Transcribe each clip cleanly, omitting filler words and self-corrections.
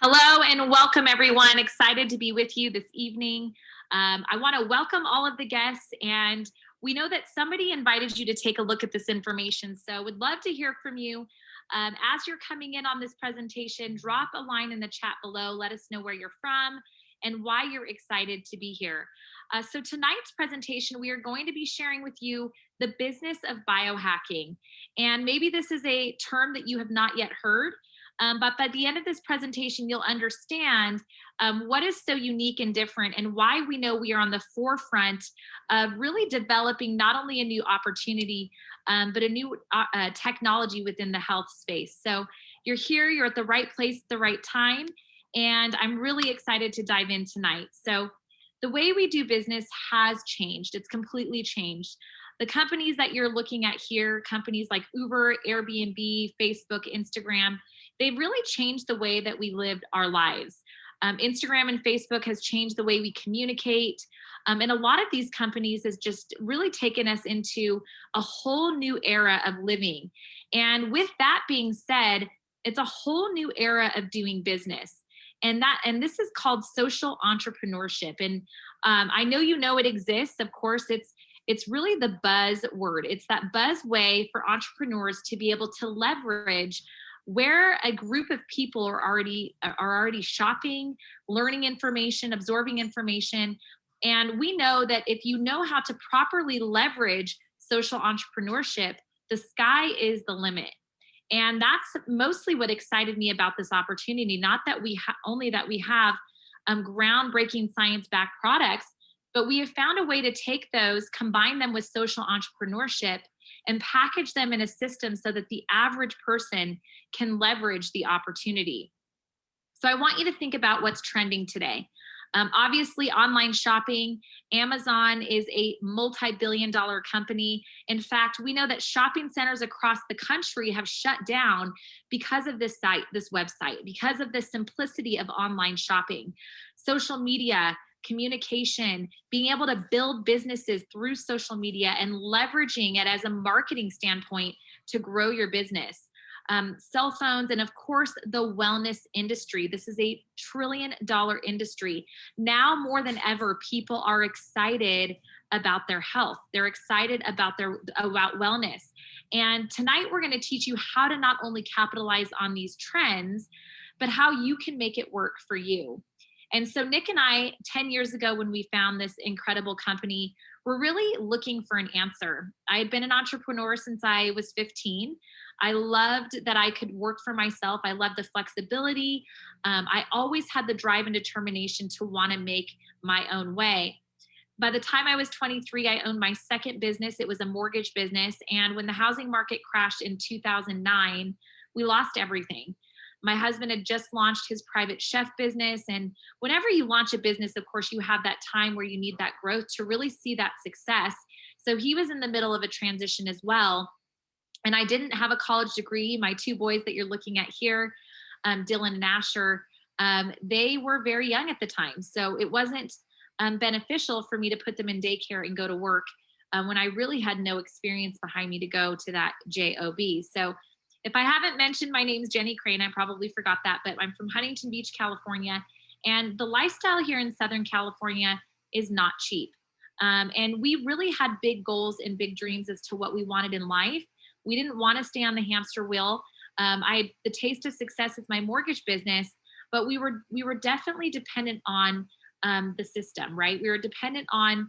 Hello and welcome, everyone. Excited to be with you this evening. I want to welcome all of the guests, and we know that somebody invited you to take a look at this information. So, would love to hear from you. As you're coming in on this presentation, drop a line in the chat below. Let us know where you're from and why you're excited to be here. So, tonight's presentation, we are going to be sharing with you the business of biohacking. And maybe this is a term that you have not yet heard. But by the end of this presentation, you'll understand what is so unique and different and why we know we are on the forefront of really developing not only a new opportunity, but a new technology within the health space. So you're here, you're at the right place at the right time, and I'm really excited to dive in tonight. So the way we do business has changed. It's completely changed. The companies that you're looking at here, companies like Uber, Airbnb, Facebook, Instagram, they've really changed the way that we lived our lives. Instagram and Facebook has changed the way we communicate. And a lot of these companies has just really taken us into a whole new era of living. And with that being said, it's a whole new era of doing business. And this is called social entrepreneurship. And I know you know it exists. Of course, it's really the buzz word. It's that buzz way for entrepreneurs to be able to leverage where a group of people are already shopping, learning information, absorbing information. And we know that if you know how to properly leverage social entrepreneurship, the sky is the limit. And that's mostly what excited me about this opportunity. Not that only that we have groundbreaking science-backed products, but we have found a way to take those, combine them with social entrepreneurship, and package them in a system so that the average person can leverage the opportunity. So I want you to think about what's trending today. Obviously, online shopping. Amazon is a multi-billion-dollar company. In fact, we know that shopping centers across the country have shut down because of this website, because of the simplicity of online shopping. Social media, communication, being able to build businesses through social media and leveraging it as a marketing standpoint to grow your business. Cell phones, and of course, the wellness industry. This is a trillion-dollar industry. Now more than ever, people are excited about their health. They're excited about wellness. And tonight we're going to teach you how to not only capitalize on these trends, but how you can make it work for you. And so Nick and I, 10 years ago, when we found this incredible company, were really looking for an answer. I had been an entrepreneur since I was 15. I loved that I could work for myself. I loved the flexibility. I always had the drive and determination to want to make my own way. By the time I was 23, I owned my second business. It was a mortgage business. And when the housing market crashed in 2009, we lost everything. My husband had just launched his private chef business. And whenever you launch a business, of course, you have that time where you need that growth to really see that success. So he was in the middle of a transition as well. And I didn't have a college degree. My two boys that you're looking at here, Dylan and Asher, they were very young at the time. So it wasn't beneficial for me to put them in daycare and go to work when I really had no experience behind me to go to that job. So if I haven't mentioned, my name's Jenny Crane. I probably forgot that, but I'm from Huntington Beach, California. And the lifestyle here in Southern California is not cheap. And we really had big goals and big dreams as to what we wanted in life. We didn't want to stay on the hamster wheel. I had the taste of success with my mortgage business, but we were definitely dependent on the system, right? We were dependent on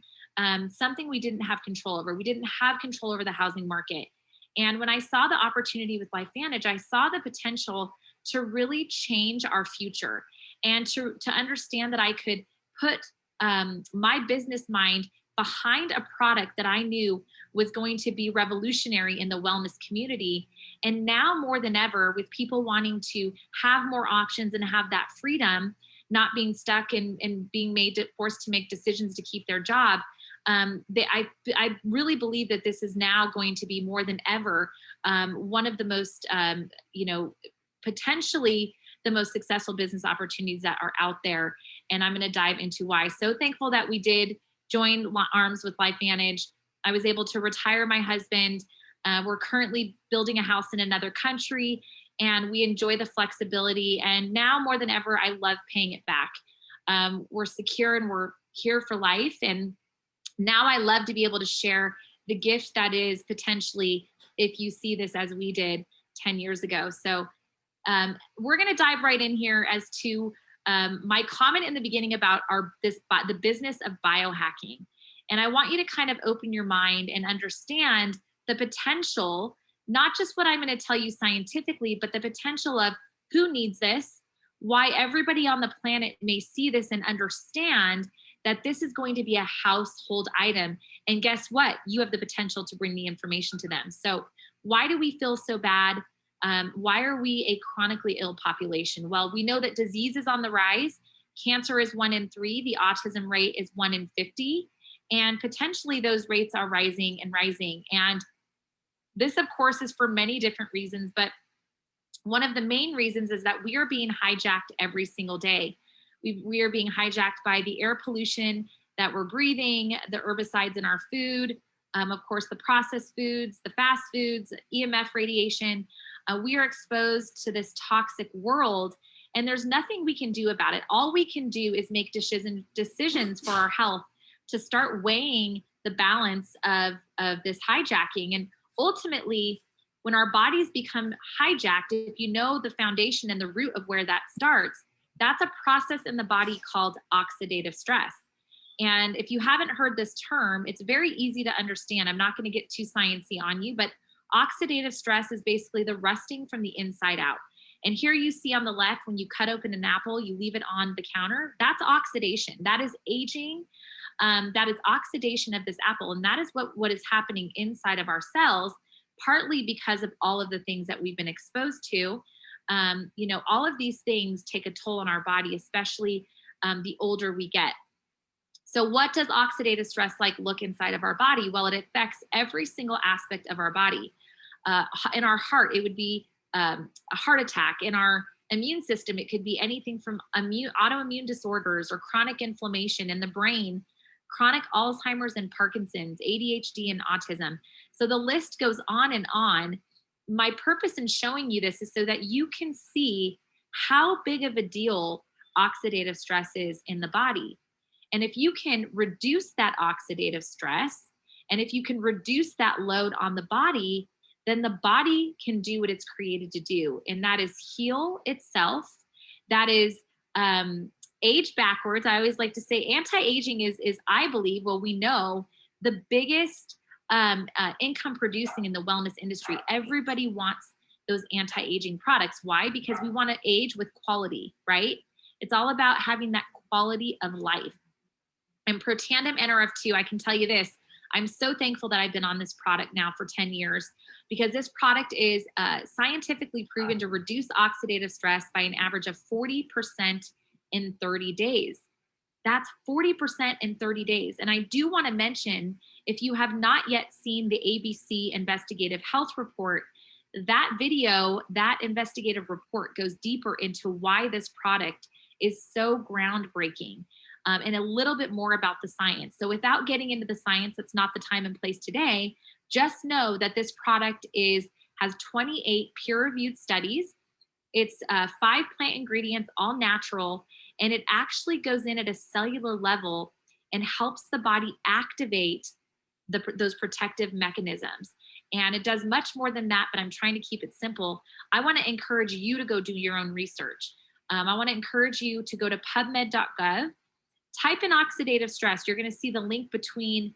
something we didn't have control over. We didn't have control over the housing market. And when I saw the opportunity with Lifevantage, I saw the potential to really change our future and to understand that I could put my business mind behind a product that I knew was going to be revolutionary in the wellness community. And now more than ever, with people wanting to have more options and have that freedom, not being stuck and being forced to make decisions to keep their job, I really believe that this is now going to be more than ever one of the most, potentially the most successful business opportunities that are out there. And I'm going to dive into why. So thankful that we did join arms with Lifevantage. I was able to retire my husband. We're currently building a house in another country. and we enjoy the flexibility. And now more than ever, I love paying it back. We're secure and we're here for life. And now I love to be able to share the gift that is potentially, if you see this as we did 10 years ago. So we're going to dive right in here as to my comment in the beginning about the business of biohacking. And I want you to kind of open your mind and understand the potential, not just what I'm going to tell you scientifically, but the potential of who needs this, why everybody on the planet may see this and understand that this is going to be a household item. And guess what? You have the potential to bring the information to them. So why do we feel so bad? Why are we a chronically ill population? Well, we know that disease is on the rise. Cancer is 1 in 3. The autism rate is 1 in 50. And potentially those rates are rising and rising. And this, of course, is for many different reasons. But one of the main reasons is that we are being hijacked every single day. We are being hijacked by the air pollution that we're breathing, the herbicides in our food, of course, the processed foods, the fast foods, EMF radiation. We are exposed to this toxic world, and there's nothing we can do about it. All we can do is make decisions for our health to start weighing the balance of this hijacking. And ultimately, when our bodies become hijacked, if you know the foundation and the root of where that starts, that's a process in the body called oxidative stress. And if you haven't heard this term, it's very easy to understand. I'm not going to get too sciencey on you, but oxidative stress is basically the rusting from the inside out. And here you see on the left, when you cut open an apple, you leave it on the counter. That's oxidation. That is aging. That is oxidation of this apple. And that is what is happening inside of our cells, partly because of all of the things that we've been exposed to. All of these things take a toll on our body, especially the older we get. So what does oxidative stress look inside of our body? Well, it affects every single aspect of our body. In our heart, it would be a heart attack. In our immune system, it could be anything from autoimmune disorders or chronic inflammation in the brain, chronic Alzheimer's and Parkinson's, ADHD and autism. So the list goes on and on. My purpose in showing you this is so that you can see how big of a deal oxidative stress is in the body. And if you can reduce that oxidative stress, and if you can reduce that load on the body, then the body can do what it's created to do. And that is heal itself. That is age backwards. I always like to say anti-aging is I believe, well, we know the biggest income producing in the wellness industry. Everybody wants those anti-aging products. Why? Because we want to age with quality, right? It's all about having that quality of life. And Protandim NRF2, I can tell you this, I'm so thankful that I've been on this product now for 10 years because this product is scientifically proven to reduce oxidative stress by an average of 40% in 30 days. That's 40% in 30 days. And I do want to mention, if you have not yet seen the ABC Investigative Health Report, that video, that investigative report goes deeper into why this product is so groundbreaking. And a little bit more about the science. So without getting into the science, that's not the time and place today, just know that this product has 28 peer-reviewed studies. It's 5 plant ingredients, all natural, and it actually goes in at a cellular level and helps the body activate those protective mechanisms. And it does much more than that, but I'm trying to keep it simple. I want to encourage you to go do your own research. I want to encourage you to go to pubmed.gov, type in oxidative stress. You're going to see the link between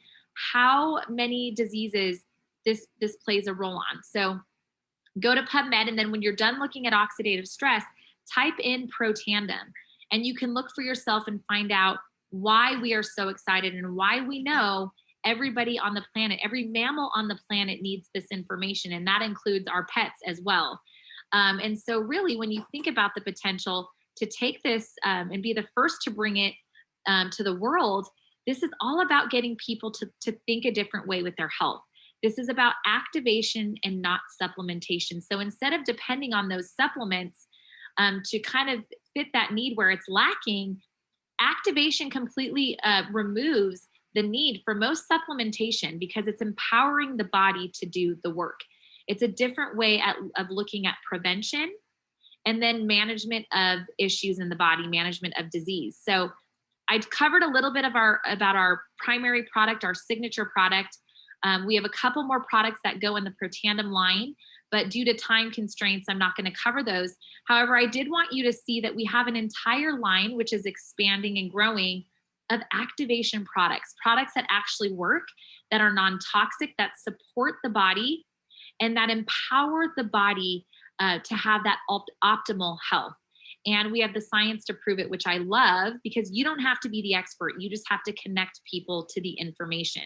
how many diseases this plays a role on. So go to PubMed, and then when you're done looking at oxidative stress, type in Protandim, and you can look for yourself and find out why we are so excited and why we know everybody on the planet, every mammal on the planet needs this information, and that includes our pets as well. And so really, when you think about the potential to take this and be the first to bring it to the world, this is all about getting people to think a different way with their health. This is about activation and not supplementation. So instead of depending on those supplements to kind of fit that need where it's lacking, activation completely removes the need for most supplementation because it's empowering the body to do the work. It's a different way of looking at prevention and then management of issues in the body, management of disease. So I covered a little bit about our primary product, our signature product. We have a couple more products that go in the Protandem line, but due to time constraints, I'm not going to cover those. However, I did want you to see that we have an entire line, which is expanding and growing, of activation products that actually work, that are non-toxic, that support the body, and that empower the body to have that optimal health. And we have the science to prove it, which I love, because you don't have to be the expert. You just have to connect people to the information.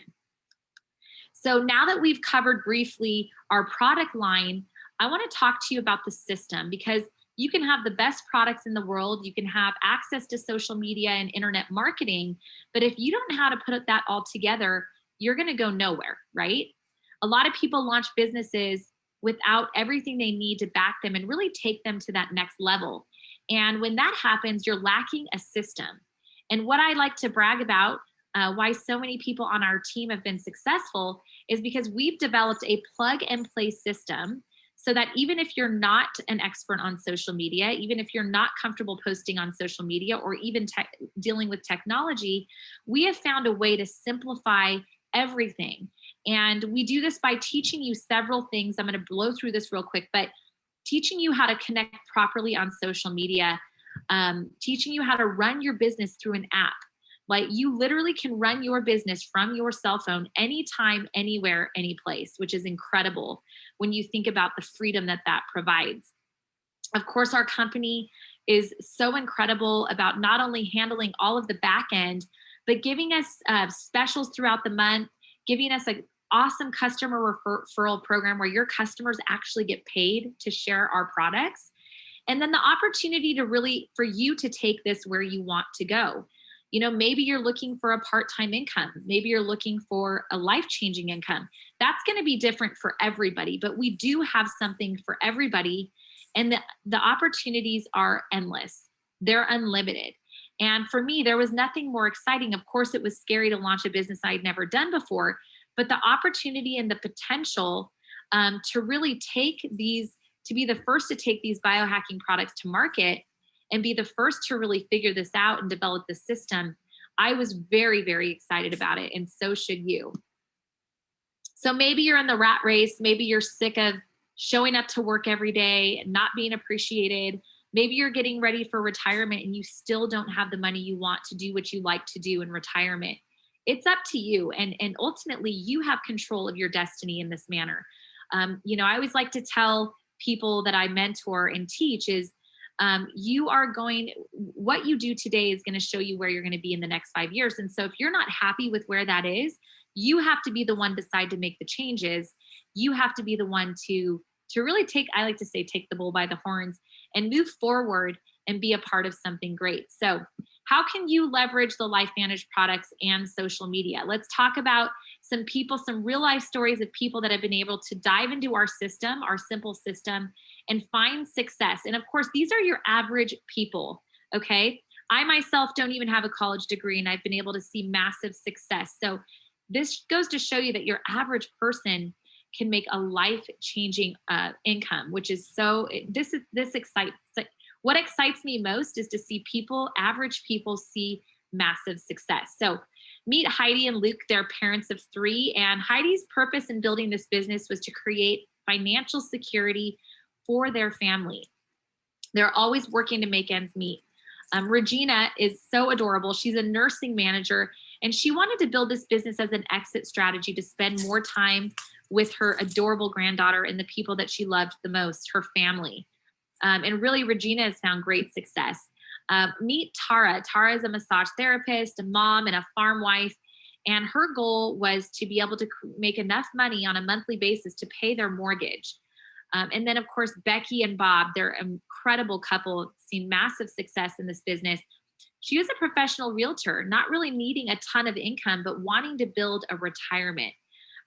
So now that we've covered briefly our product line, I want to talk to you about the system, because you can have the best products in the world. You can have access to social media and internet marketing. But if you don't know how to put that all together, you're going to go nowhere, right? A lot of people launch businesses without everything they need to back them and really take them to that next level. And when that happens, you're lacking a system. And what I like to brag about, why so many people on our team have been successful, is because we've developed a plug and play system, so that even if you're not an expert on social media, even if you're not comfortable posting on social media, or even dealing with technology, we have found a way to simplify everything. And we do this by teaching you several things. I'm going to blow through this real quick, but teaching you how to connect properly on social media, teaching you how to run your business through an app. Like, you literally can run your business from your cell phone anytime, anywhere, any place, which is incredible when you think about the freedom that provides. Of course, our company is so incredible about not only handling all of the back end, but giving us specials throughout the month, giving us an awesome customer referral program where your customers actually get paid to share our products. And then the opportunity to really, for you to take this where you want to go. You know, maybe you're looking for a part-time income. Maybe you're looking for a life-changing income. That's going to be different for everybody, but we do have something for everybody. And the opportunities are endless. They're unlimited. And for me, there was nothing more exciting. Of course, it was scary to launch a business I'd never done before, but the opportunity and the potential to really take these, to be the first to take these biohacking products to market and be the first to really figure this out and develop the system, I was very, very excited about it. And so should you. So maybe you're in the rat race. Maybe you're sick of showing up to work every day, not being appreciated. Maybe you're getting ready for retirement and you still don't have the money you want to do what you like to do in retirement. It's up to you. And ultimately, you have control of your destiny in this manner. You know, I always like to tell people that I mentor and teach is, what you do today is going to show you where you're going to be in the next 5 years. And so if you're not happy with where that is, you have to be the one to decide to make the changes. You have to be the one to really take, I like to say, take the bull by the horns and move forward and be a part of something great. So how can you leverage the Lifevantage products and social media? Let's talk about some people, some real life stories of people that have been able to dive into our system, our simple system, and find success. And of course, these are your average people, okay? I myself don't even have a college degree, and I've been able to see massive success. So this goes to show you that your average person can make a life-changing income, which is so, this excites. What excites me most is to see people, average people, see massive success. So meet Heidi and Luke. They're parents of 3, and Heidi's purpose in building this business was to create financial security for their family. They're always working to make ends meet. Regina is so adorable. She's a nursing manager, and she wanted to build this business as an exit strategy to spend more time with her adorable granddaughter and the people that she loved the most, her family. And really, Regina has found great success. Meet Tara. Tara is a massage therapist, a mom, and a farm wife. And her goal was to be able to make enough money on a monthly basis to pay their mortgage. And then, of course, Becky and Bob, they're an incredible couple, seen massive success in this business. She was a professional realtor, not really needing a ton of income, but wanting to build a retirement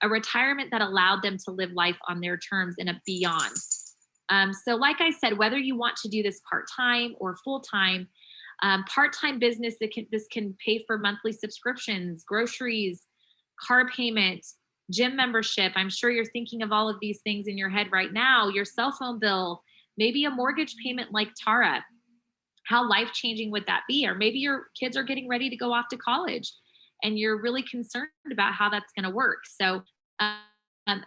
that allowed them to live life on their terms and beyond. So like I said, whether you want to do this part-time or full-time, part-time business, this can pay for monthly subscriptions, groceries, car payments, gym membership. I'm sure you're thinking of all of these things in your head right now, your cell phone bill, maybe a mortgage payment like Tara. How life-changing would that be? Or maybe your kids are getting ready to go off to college and you're really concerned about how that's going to work. So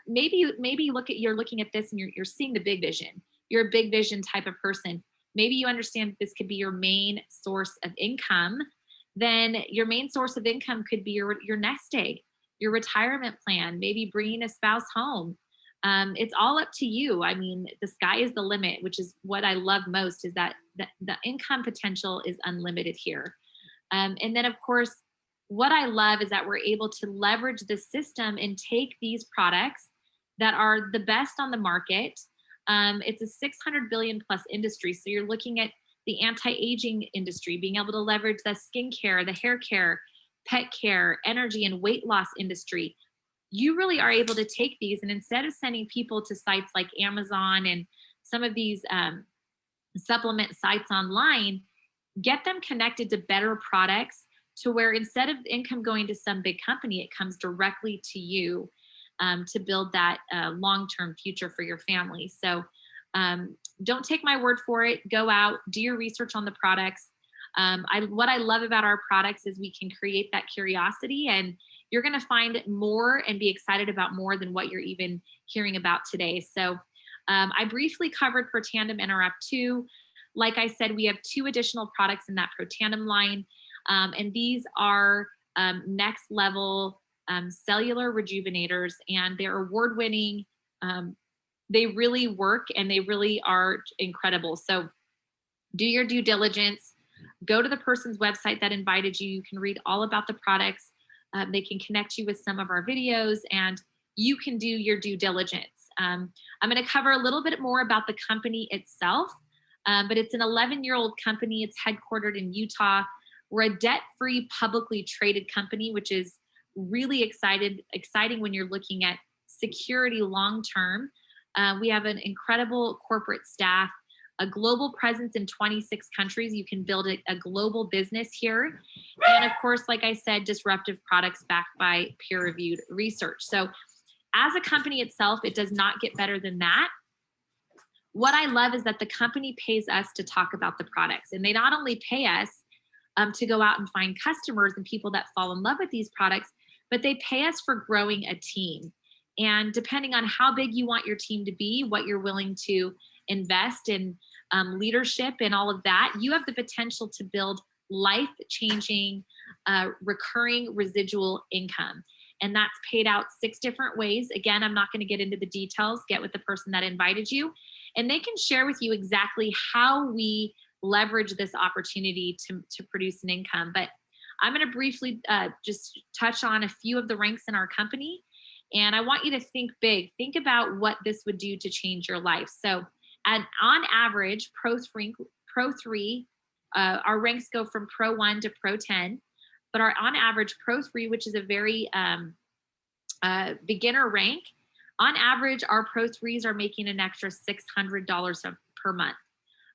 maybe you're looking at this and you're seeing the big vision. You're a big vision type of person. Maybe you understand that this could be your main source of income. Then your main source of income could be your nest egg, your retirement plan, maybe bringing a spouse home. It's all up to you. I mean, the sky is the limit, which is what I love most, is that the income potential is unlimited here. And then, of course, what I love is that we're able to leverage the system and take these products that are the best on the market. It's a 600 billion plus industry. So you're looking at the anti-aging industry, being able to leverage the skincare, the hair care, pet care, energy, and weight loss industry. You really are able to take these, and instead of sending people to sites like Amazon and some of these supplement sites online, get them connected to better products, to where instead of income going to some big company, it comes directly to you, to build that long-term future for your family. So don't take my word for it. Go out, do your research on the products. What I love about our products is we can create that curiosity, and you're going to find more and be excited about more than what you're even hearing about today. So I briefly covered Protandim NRF2. Like I said, we have 2 additional products in that Protandim line. And these are next level cellular rejuvenators, and they're award-winning. They really work and they really are incredible. So do your due diligence. Go to the person's website that invited you. You can read all about the products. They can connect you with some of our videos, and you can do your due diligence. I'm going to cover a little bit more about the company itself, but it's an 11-year-old company. It's headquartered in Utah. We're a debt-free, publicly traded company, which is really exciting when you're looking at security long-term. We have an incredible corporate staff, a global presence in 26 countries. You can build a global business here. And of course, like I said, disruptive products backed by peer-reviewed research. So as a company itself, it does not get better than that. What I love is that the company pays us to talk about the products. And they not only pay us to go out and find customers and people that fall in love with these products, but they pay us for growing a team. And depending on how big you want your team to be, what you're willing to invest in leadership and all of that, you have the potential to build life-changing, recurring residual income. And that's paid out 6 different ways. Again, I'm not going to get into the details. Get with the person that invited you, and they can share with you exactly how we leverage this opportunity to produce an income. But I'm going to briefly just touch on a few of the ranks in our company. And I want you to think big. Think about what this would do to change your life. So on average, Pro 3, our ranks go from Pro 1 to Pro 10. But on average, Pro 3, which is a very beginner rank, on average, our Pro 3s are making an extra $600 per month.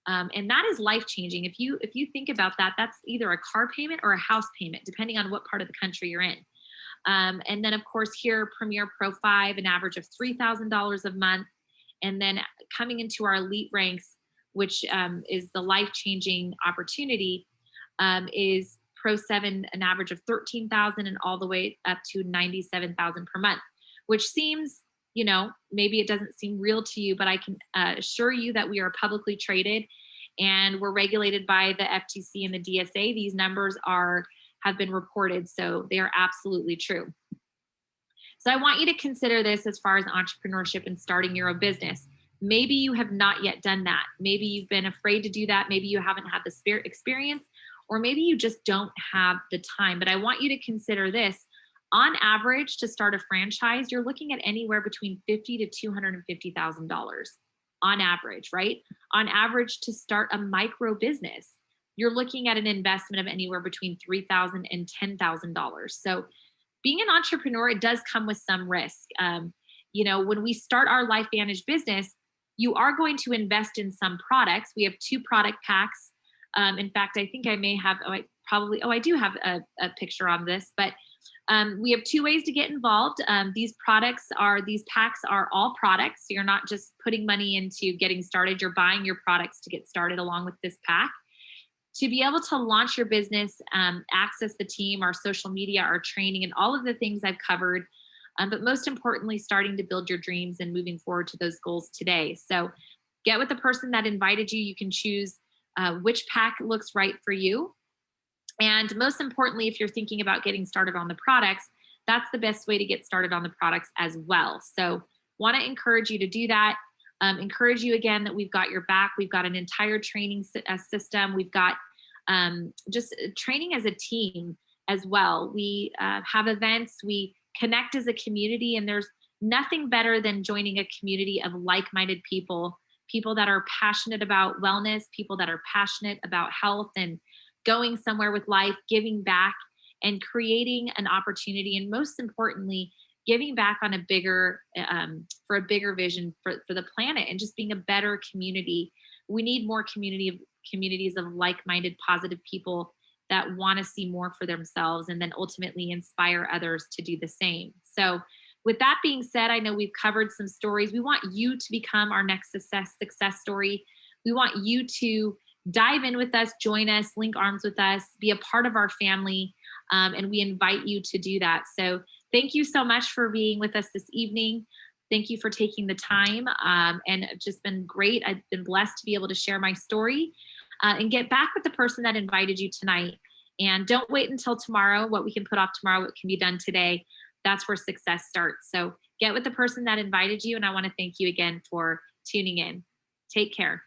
And that is life-changing. If you think about that, that's either a car payment or a house payment, depending on what part of the country you're in. And then, of course, here, Premier Pro 5, an average of $3,000 a month. And then coming into our elite ranks, which is the life-changing opportunity, is Pro 7, an average of $13,000 and all the way up to $97,000 per month, which seems, maybe it doesn't seem real to you, but I can assure you that we are publicly traded and we're regulated by the FTC and the DSA. These numbers have been reported, so they are absolutely true. So I want you to consider this as far as entrepreneurship and starting your own business. Maybe you have not yet done that. Maybe you've been afraid to do that. Maybe you haven't had the experience, or maybe you just don't have the time. But I want you to consider this. On average, to start a franchise, you're looking at anywhere between $50,000 to $250,000 on average, right? On average, to start a micro business, you're looking at an investment of anywhere between $3,000 and $10,000. So being an entrepreneur, it does come with some risk. When we start our Lifevantage business, you are going to invest in some products. We have 2 product packs. In fact, I think I may have, I do have a picture on this, but We have two ways to get involved. These packs are all products. So you're not just putting money into getting started, you're buying your products to get started along with this pack. To be able to launch your business, access the team, our social media, our training, and all of the things I've covered. But most importantly, starting to build your dreams and moving forward to those goals today. So get with the person that invited you. You can choose which pack looks right for you. And most importantly, if you're thinking about getting started on the products, that's the best way to get started on the products as well. So want to encourage you to do that. Encourage you again that we've got your back. We've got an entire training system. We've got just training as a team as well. We have events. We connect as a community, and there's nothing better than joining a community of like-minded people, people that are passionate about wellness, people that are passionate about health and going somewhere with life, giving back and creating an opportunity. And most importantly, giving back on a bigger, for a bigger vision for the planet and just being a better community. We need more communities of like-minded, positive people that want to see more for themselves and then ultimately inspire others to do the same. So with that being said, I know we've covered some stories. We want you to become our next success story. We want you to dive in with us, join us, link arms with us, be a part of our family, and we invite you to do that. So thank you so much for being with us this evening. Thank you for taking the time, and it's just been great. I've been blessed to be able to share my story and get back with the person that invited you tonight. And don't wait until tomorrow. What we can put off tomorrow, what can be done today, that's where success starts. So get with the person that invited you, and I want to thank you again for tuning in. Take care.